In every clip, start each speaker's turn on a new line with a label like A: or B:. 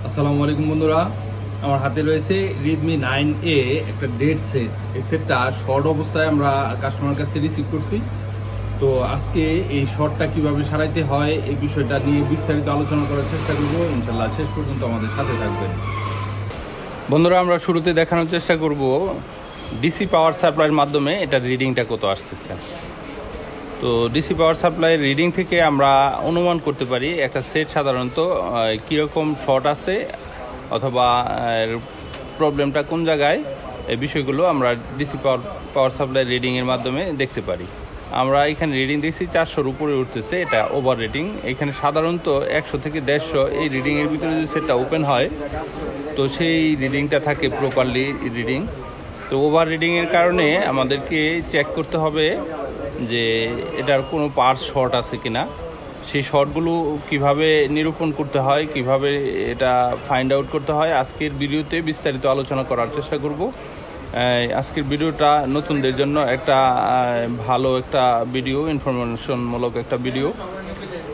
A: আসসালামু আলাইকুম বন্ধুরা, আমার হাতে রয়েছে রেডমি 9A একটা ডেড সেট। এই সেটটা শর্ট অবস্থায় আমরা কাস্টমার কাছ থেকে রিসিভ করছি। তো আজকে এই শর্টটা কিভাবে সারাইতে হয় এই বিষয়টা নিয়ে বিস্তারিত আলোচনা করার চেষ্টা করবো। ইনশাল্লাহ শেষ পর্যন্ত আমাদের সাথে থাকবেন। বন্ধুরা, আমরা শুরুতে দেখানোর চেষ্টা করব ডিসি পাওয়ার সাপ্লাইয়ের মাধ্যমে এটার রিডিংটা কত আসতেছে। তো ডিসি পাওয়ার সাপ্লাইয়ের রিডিং থেকে আমরা অনুমান করতে পারি একটা সেট সাধারণত কীরকম শর্ট আছে অথবা প্রবলেমটা কোন জায়গায়, এই বিষয়গুলো আমরা ডিসি পাওয়ার সাপ্লাই রিডিংয়ের মাধ্যমে দেখতে পারি। আমরা এখানে রিডিং দেখছি 400-র উপরে উঠতেছে, এটা ওভার রেটিং। এখানে সাধারণত 100 থেকে 150 এই রিডিংয়ের ভিতরে যদি সেটটা ওপেন হয় তো সেই রিডিংটা থাকে প্রপারলি রিডিং। তো ওভার রিডিংয়ের কারণে আমাদেরকে চেক করতে হবে যে এটার কোনো পার্টস শর্ট আছে কিনা। সেই শর্টগুলো কিভাবে নিরূপণ করতে হয়, কিভাবে এটা ফাইন্ড আউট করতে হয়, আজকের ভিডিওতে বিস্তারিত আলোচনা করার চেষ্টা করব। আজকের ভিডিওটা নতুনদের জন্য একটা ভালো একটা ভিডিও, ইনফরমেশনমূলক একটা ভিডিও।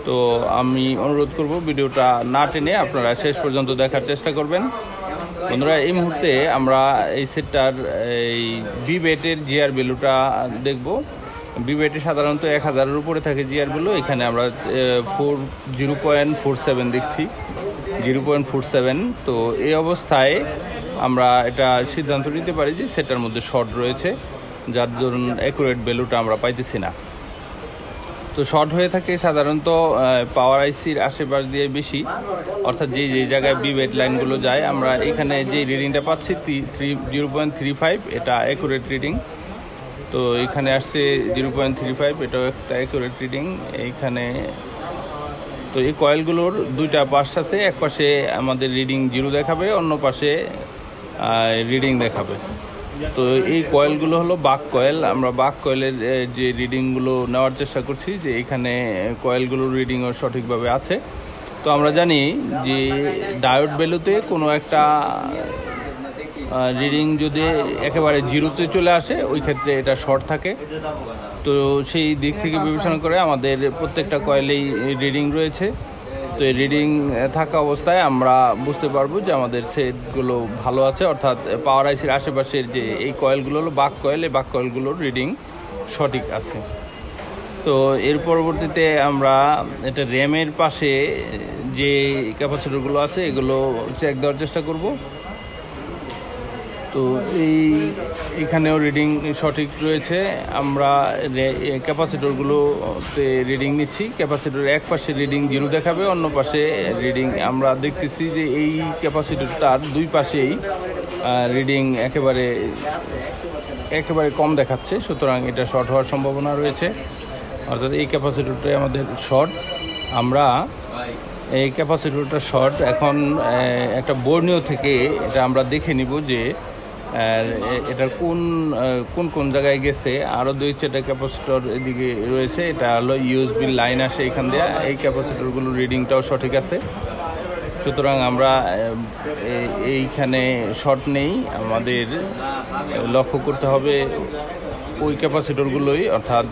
A: তো আমি অনুরোধ করব ভিডিওটা না টেনে আপনারা শেষ পর্যন্ত দেখার চেষ্টা করবেন। বন্ধুরা, এই মুহূর্তে আমরা এই সেটটার এই বিবেটের জিআর ভ্যালুটা দেখব। বিবেটে সাধারণত 1000-এর উপরে থাকে জিআর ভ্যালু। এখানে আমরা 0.47 দেখছি, 0.47। তো এই অবস্থায় আমরা এটা সিদ্ধান্ত নিতে পারি যে সেটার মধ্যে শর্ট রয়েছে, যার ধরুন অ্যাকুরেট ভ্যালুটা আমরা পাইতেছি না। তো শর্ট হয়ে থাকে সাধারণত পাওয়ার আইসির আশেপাশ দিয়ে বেশি, অর্থাৎ যেই জায়গায় বিবেট লাইনগুলো যায়। আমরা এখানে যে রিডিংটা পাচ্ছি 0.35, এটা অ্যাকুরেট রিডিং। তো এখানে আসছে 0.35, এটাও একটা অ্যাকুরেট রিডিং এইখানে। তো এই কয়েলগুলোর দুইটা পাশ আছে, এক পাশে আমাদের রিডিং 0 দেখাবে, অন্য পাশে রিডিং দেখাবে। তো এই কয়েলগুলো হলো বাক কয়েল। আমরা বাক কয়েলের যে রিডিংগুলো নেওয়ার চেষ্টা করছি, যে এখানে কয়েলগুলোর রিডিংও সঠিকভাবে আছে। তো আমরা জানি যে ডায়োড ভ্যালুতে কোনো একটা রিডিং যদি একেবারে 0-তে চলে আসে, ওই ক্ষেত্রে এটা শর্ট থাকে। তো সেই দিক থেকে বিবেচনা করে আমাদের প্রত্যেকটা কয়েলেই রিডিং রয়েছে। তো এই রিডিং থাকা অবস্থায় আমরা বুঝতে পারবো যে আমাদের সেটগুলো ভালো আছে, অর্থাৎ পাওয়ার আইসির আশেপাশের যে এই কয়েলগুলো হলো বাক কয়েল, এই বাক কয়েলগুলোর রিডিং সঠিক আছে। তো এর পরবর্তীতে আমরা এটা র্যামের পাশে যে ক্যাপাসিটরগুলো আছে এগুলো চেক দেওয়ার চেষ্টা করব। তো এইখানেও রিডিং সঠিক রয়েছে। আমরা ক্যাপাসিটরগুলোতে রিডিং নিচ্ছি। ক্যাপাসিটর এক পাশে রিডিং 0 দেখাবে, অন্য পাশে রিডিং আমরা দেখতেছি যে এই ক্যাপাসিটরটার দুই পাশেই রিডিং একেবারে কম দেখাচ্ছে, সুতরাং এটা শর্ট হওয়ার সম্ভাবনা রয়েছে। অর্থাৎ এই ক্যাপাসিটরটাই আমাদের শর্ট। আমরা এই ক্যাপাসিটরটা শর্ট। এখন একটা বর্ণীয় থেকে এটা আমরা দেখে নিব যে এটার কোন জায়গায় গেছে। আরও 2-4টা ক্যাপাসিটর এদিকে রয়েছে, এটা হলো ইউএসবি লাইন আসে এখান দিয়ে। এই ক্যাপাসিটরগুলোর রিডিংটাও সঠিক আছে, সুতরাং আমরা এইখানে শর্ট নেই। আমাদের লক্ষ্য করতে হবে ওই ক্যাপাসিটরগুলোই, অর্থাৎ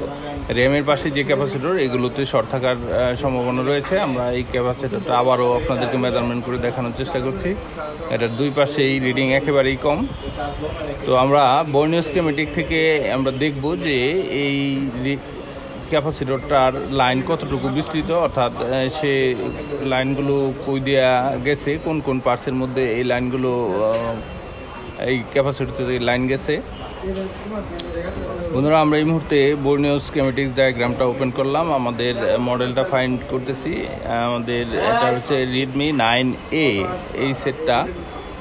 A: র্যামের পাশে যে ক্যাপাসিটর এগুলোতে শর্ট থাকার সম্ভাবনা রয়েছে। আমরা এই ক্যাপাসিটরটা আবারও আপনাদেরকে মেজারমেন্ট করে দেখানোর চেষ্টা করছি। এটার দুই পাশেই রিডিং একেবারেই কম। তো আমরা বর্ণীয় স্কিমেটিক থেকে আমরা দেখব যে এই ক্যাপাসিটরটার লাইন কতটুকু বিস্তৃত, অর্থাৎ সে লাইনগুলো কই দেওয়া গেছে, কোন কোন পার্টসের মধ্যে এই লাইনগুলো এই ক্যাপাসিটরতে লাইন গেছে। বন্ধুরা, আমরা এই মুহূর্তে বর্ণীয় স্কিমেটিক্স ডায়াগ্রামটা ওপেন করলাম, আমাদের মডেলটা ফাইন্ড করতেছি। আমাদের এটা হচ্ছে রেডমি 9A এই সেটটা।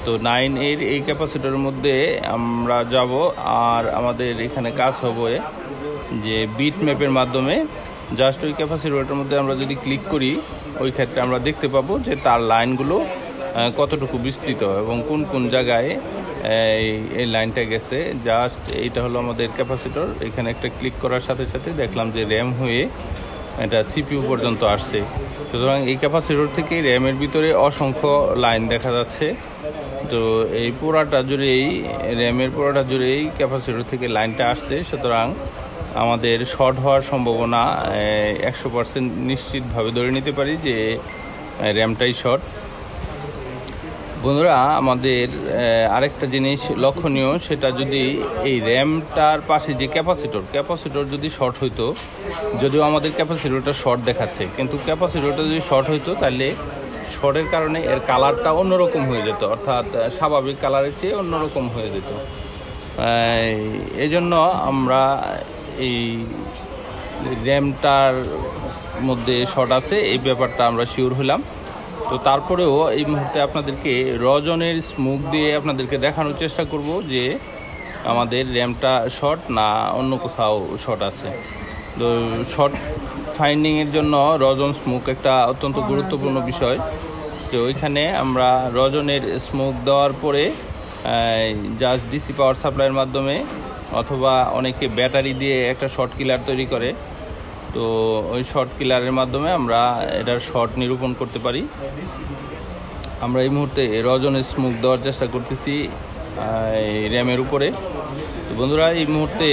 A: তো 9A এই ক্যাপাসিটরের মধ্যে আমরা যাব, আর আমাদের এখানে কাজ হবে যে বিট ম্যাপের মাধ্যমে জাস্ট ওই ক্যাপাসিটরটার মধ্যে আমরা যদি ক্লিক করি, ওই ক্ষেত্রে আমরা দেখতে পাবো যে তার লাইনগুলো কতটুকু বিস্তৃত এবং কোন কোন জায়গায় এই লাইনটা গেছে। জাস্ট এইটা হলো আমাদের ক্যাপাসিটর। এখানে একটা ক্লিক করার সাথে সাথে দেখলাম যে র্যাম হয়ে এটা সিপিইউ পর্যন্ত আসছে। সুতরাং এই ক্যাপাসিটর থেকে র্যামের ভিতরে অসংখ্য লাইন দেখা যাচ্ছে। তো এই পুরাটা জুড়েই র্যামের পুরাটা জুড়েই ক্যাপাসিটর থেকে লাইনটা আসছে, সুতরাং আমাদের শর্ট হওয়ার সম্ভাবনা 100% নিশ্চিতভাবে ধরে নিতে পারি যে র্যামটাই শর্ট। বন্ধুরা, আমাদের আরেকটা জিনিস লক্ষণীয়, সেটা যদি এই র্যামটার পাশে যে ক্যাপাসিটর যদি শর্ট হইতো, যদিও আমাদের ক্যাপাসিটরটা শর্ট দেখাচ্ছে, কিন্তু ক্যাপাসিটরটা যদি শর্ট হইতো তাহলে শর্টের কারণে এর কালারটা অন্যরকম হয়ে যেত, অর্থাৎ স্বাভাবিক কালারের চেয়ে অন্যরকম হয়ে যেত। এই জন্য আমরা এই র্যামটার মধ্যে শর্ট আছে এই ব্যাপারটা আমরা শিওর হলাম। তো তারপরেও এই মুহূর্তে আপনাদেরকে রজনের স্মোক দিয়ে আপনাদেরকে দেখানোর চেষ্টা করব যে আমাদের র্যামটা শর্ট না অন্য কোথাও শর্ট আছে। তো শর্ট ফাইন্ডিংয়ের জন্য রজন স্মোক একটা অত্যন্ত গুরুত্বপূর্ণ বিষয়। তো ওইখানে আমরা রজনের স্মোক দেওয়ার পরে জাস্ট ডিসি পাওয়ার সাপ্লাইয়ের মাধ্যমে, অথবা অনেকে ব্যাটারি দিয়ে একটা শর্ট কিলার তৈরি করে, তো ওই শর্ট কিলারের মাধ্যমে আমরা এটার শর্ট নিরূপণ করতে পারি। আমরা এই মুহূর্তে রজনের স্মোক দেওয়ার চেষ্টা করতেছি র্যামের উপরে। তো বন্ধুরা, এই মুহূর্তে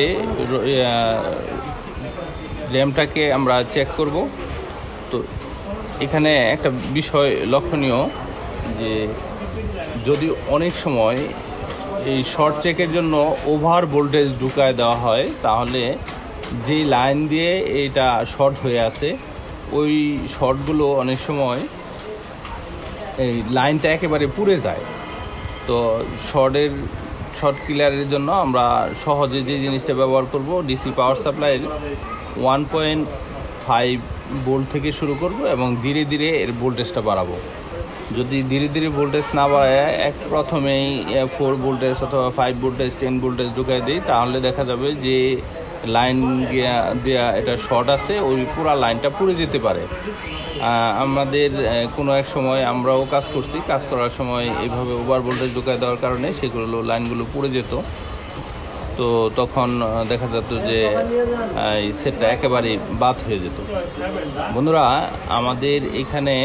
A: র্যামটাকে আমরা চেক করব। তো এখানে একটা বিষয় লক্ষণীয় যে যদি অনেক সময় এই শর্ট চেকের জন্য ওভার ভোল্টেজ ঢুকায় দেওয়া হয়, তাহলে যে লাইন দিয়ে এটা শর্ট হয়ে আছে ওই শর্টগুলো অনেক সময় এই লাইনটা একেবারে পুড়ে যায়। তো শর্ট ক্লিয়ারের জন্য আমরা সহজে যে জিনিসটা ব্যবহার করব, ডিসি পাওয়ার সাপ্লাইয়ের 1.5 ভোল্ট থেকে শুরু করব এবং ধীরে ধীরে এর ভোল্টেজটা বাড়াবো। যদি ধীরে ধীরে ভোল্টেজ না বাড়ায় প্রথমেই 4 ভোল্টেজ অথবা 5 ভোল্টেজ 10 ভোল্টেজ ঢুকাই দিই, তাহলে দেখা যাবে যে লাইন দেওয়া এটা শর্ট আছে, ওই পুরো লাইনটা পুড়ে যেতে পারে। আমাদের কোনো এক সময় আমরাও কাজ করার সময় এইভাবে ওভার ভোল্টেজ ঢুকায় দেওয়ার কারণে সেগুলো লাইনগুলো পুড়ে যেত। তো তখন দেখা যেত যে এই সেটটা একেবারে বাদ হয়ে যেত। বন্ধুরা, আমাদের এখানে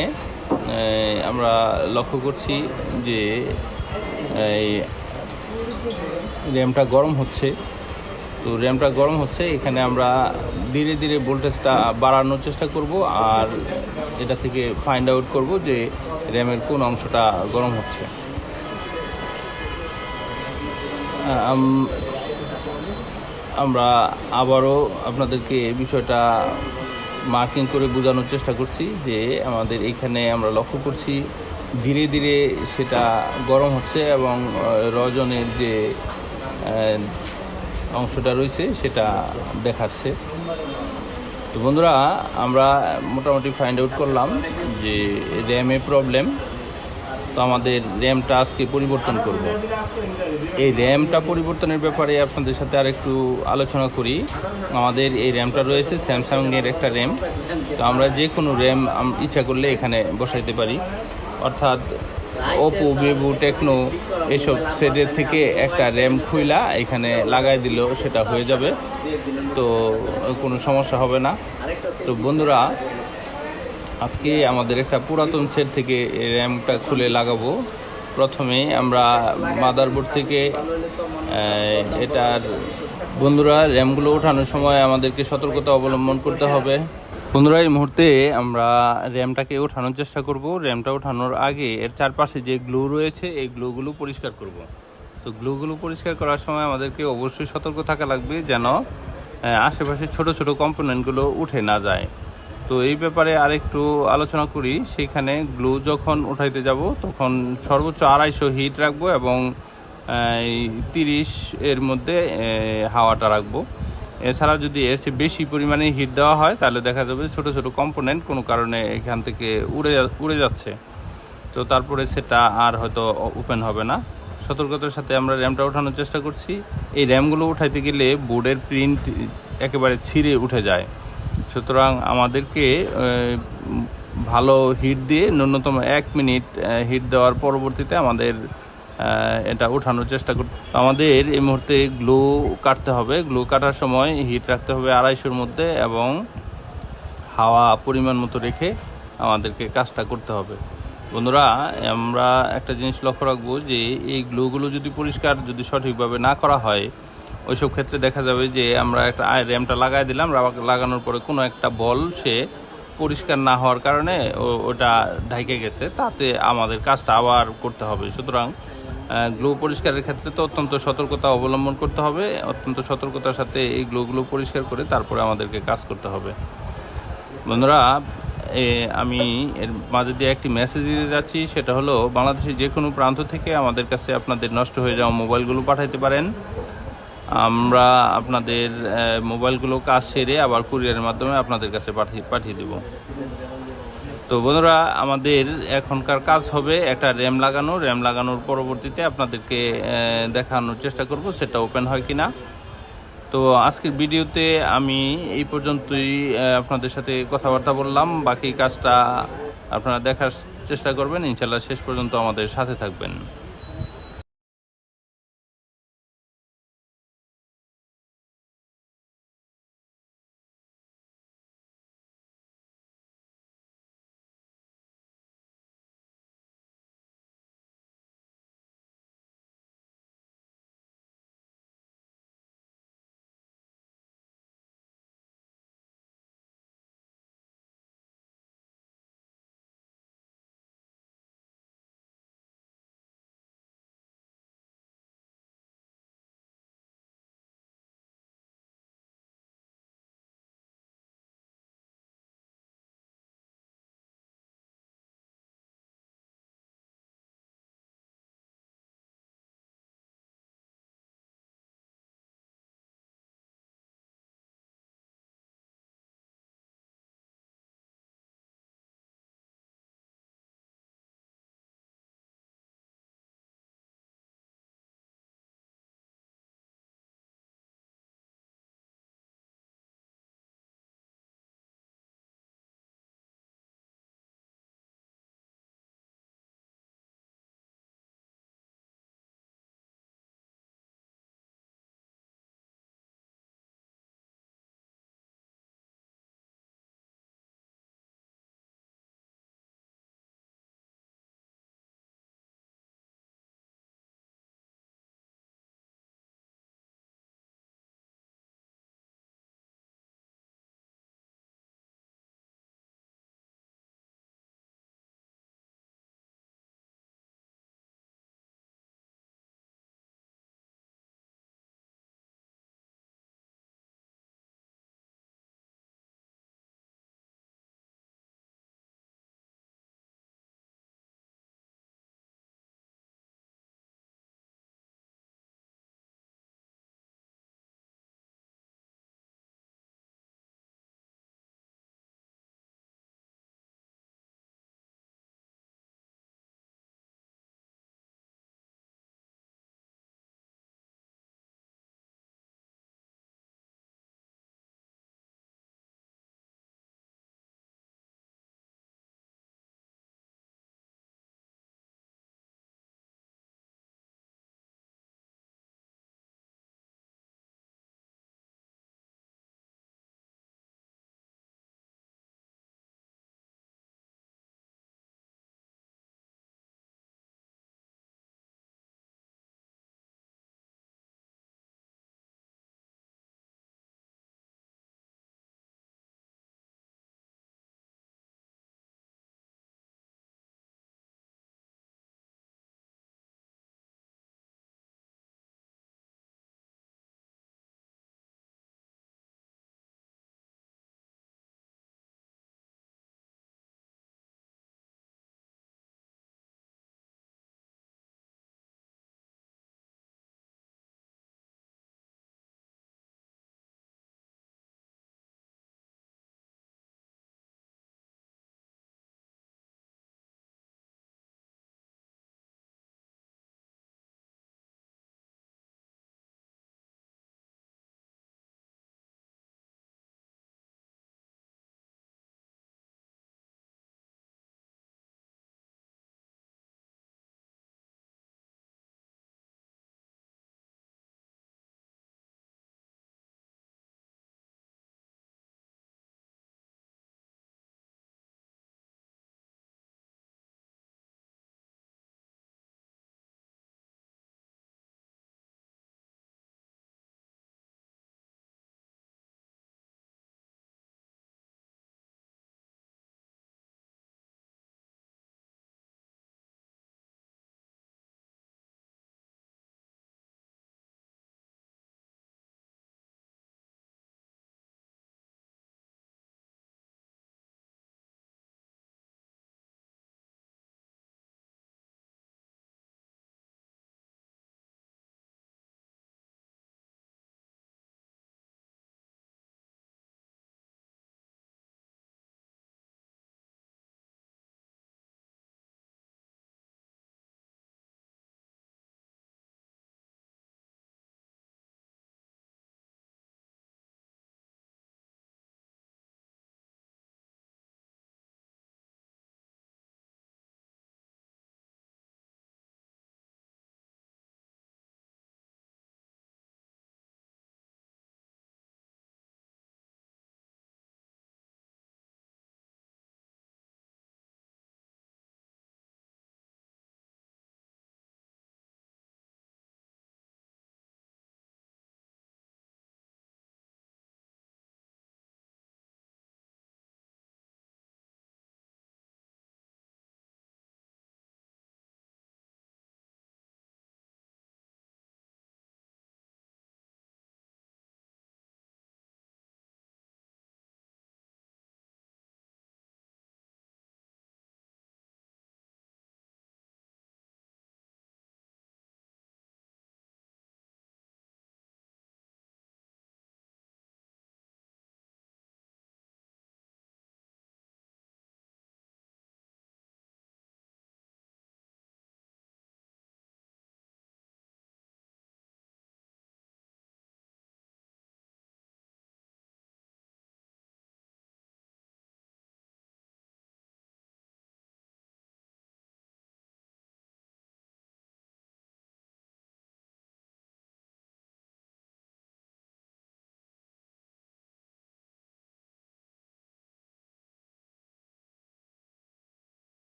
A: আমরা লক্ষ্য করছি যে এই র্যামটা গরম হচ্ছে। তো র্যামটা গরম হচ্ছে, এখানে আমরা ধীরে ধীরে ভোল্টেজটা বাড়ানোর চেষ্টা করব আর এটা থেকে ফাইন্ড আউট করব যে র্যামের কোন অংশটা গরম হচ্ছে। আমরা আবারও আপনাদেরকে বিষয়টা মার্কিং করে বোঝানোর চেষ্টা করছি যে আমাদের এখানে আমরা লক্ষ্য করছি ধীরে ধীরে সেটা গরম হচ্ছে এবং রজনের যে অংশটা রয়েছে সেটা দেখাচ্ছে। তো বন্ধুরা, আমরা মোটামুটি ফাইন্ড আউট করলাম যে র্যামে প্রবলেম। তো আমাদের র্যামটা আজকে পরিবর্তন করব। এই র্যামটা পরিবর্তনের ব্যাপারে আপনাদের সাথে আর একটু আলোচনা করি। আমাদের এই র্যামটা রয়েছে স্যামসাংয়ের একটা র্যাম। তো আমরা যে কোনো র্যাম ইচ্ছা করলে এখানে বসাইতে পারি, অর্থাৎ ওপো, ভিভো, টেকনো এসব সেটের থেকে একটা র্যাম খুইলা এখানে লাগাই দিলেও সেটা হয়ে যাবে, তো কোনো সমস্যা হবে না। তো বন্ধুরা, আজকে আমাদের একটা পুরাতন সেট থেকে র্যামটা খুলে লাগাবো। প্রথমে আমরা মাদারবোর্ড থেকে এটার বন্ধুরা র্যামগুলো ওঠানোর সময় আমাদেরকে সতর্কতা অবলম্বন করতে হবে। বন্ধুরা, এই মুহূর্তে আমরা র্যামটাকে ওঠানোর চেষ্টা করব। র্যামটা ওঠানোর আগে এর চারপাশে যে গ্লু রয়েছে এই গ্লুগুলো পরিষ্কার করব। তো গ্লুগুলো পরিষ্কার করার সময় আমাদেরকে অবশ্যই সতর্ক থাকা লাগবে যেন আশেপাশে ছোট ছোট কম্পোনেন্টগুলো উঠে না যায়। তো এই ব্যাপারে আরেকটু আলোচনা করি। সেখানে গ্লু যখন উঠাইতে যাব তখন সর্বোচ্চ 250 হিট রাখবো এবং 30 এর মধ্যে হাওয়াটা রাখবো। এছাড়া যদি এর চেয়ে বেশি পরিমাণে হিট দেওয়া হয় তাহলে দেখা যাবে ছোট ছোট কম্পোনেন্ট কোনো কারণে এখান থেকে উড়ে যাচ্ছে। তো তারপরে সেটা আর হয়তো ওপেন হবে না। সতর্কতার সাথে আমরা র্যামটা ওঠানোর চেষ্টা করছি। এই র্যামগুলো উঠাইতে গেলে বোর্ডের প্রিন্ট একেবারে ছিঁড়ে উঠে যায়। সুতরাং আমাদেরকে ভালো হিট দিয়ে ন্যূনতম 1 মিনিট হিট দেওয়ার পরবর্তীতে আমাদের এটা ওঠানোর চেষ্টা করতে। আমাদের এই মুহূর্তে গ্লু কাটতে হবে। গ্লু কাটার সময় হিট রাখতে হবে 250-এর মধ্যে এবং হাওয়া পরিমাণ মতো রেখে আমাদেরকে কাজটা করতে হবে। বন্ধুরা, আমরা একটা জিনিস লক্ষ্য রাখবো যে এই গ্লুগুলো যদি সঠিকভাবে না করা হয়, ওইসব ক্ষেত্রে দেখা যাবে যে আমরা একটা র্যামটা লাগাই দিলাম, লাগানোর পরে কোনো একটা বল সে
B: পরিষ্কার না হওয়ার কারণে ওটা ঢাইকে গেছে, তাতে আমাদের কাজটা আবার করতে হবে। সুতরাং গ্লো পরিষ্কারের ক্ষেত্রে তো অত্যন্ত সতর্কতা অবলম্বন করতে হবে, অত্যন্ত সতর্কতার সাথে এই গ্লোগুলো পরিষ্কার করে তারপরে আমাদেরকে কাজ করতে হবে। বন্ধুরা, আমি এর মাঝে দিয়ে একটি মেসেজ দিতে যাচ্ছি, সেটা হলো বাংলাদেশের যে কোনো প্রান্ত থেকে আমাদের কাছে আপনাদের নষ্ট হয়ে যাওয়া মোবাইলগুলো পাঠাইতে পারেন। আমরা আপনাদের মোবাইলগুলো কাজ সেরে আবার কুরিয়ারের মাধ্যমে আপনাদের কাছে পাঠিয়ে দেব। তো বন্ধুরা, আমাদের এখনকার কাজ হবে একটা র্যাম লাগানোর পরবর্তীতে আপনাদেরকে দেখানোর চেষ্টা করব সেটা ওপেন হয় কিনা। তো আজকের ভিডিওতে আমি এই পর্যন্তই আপনাদের সাথে কথাবার্তা বললাম। বাকি কাজটা আপনারা দেখার চেষ্টা করবেন, ইনশাল্লাহ শেষ পর্যন্ত আমাদের সাথে থাকবেন।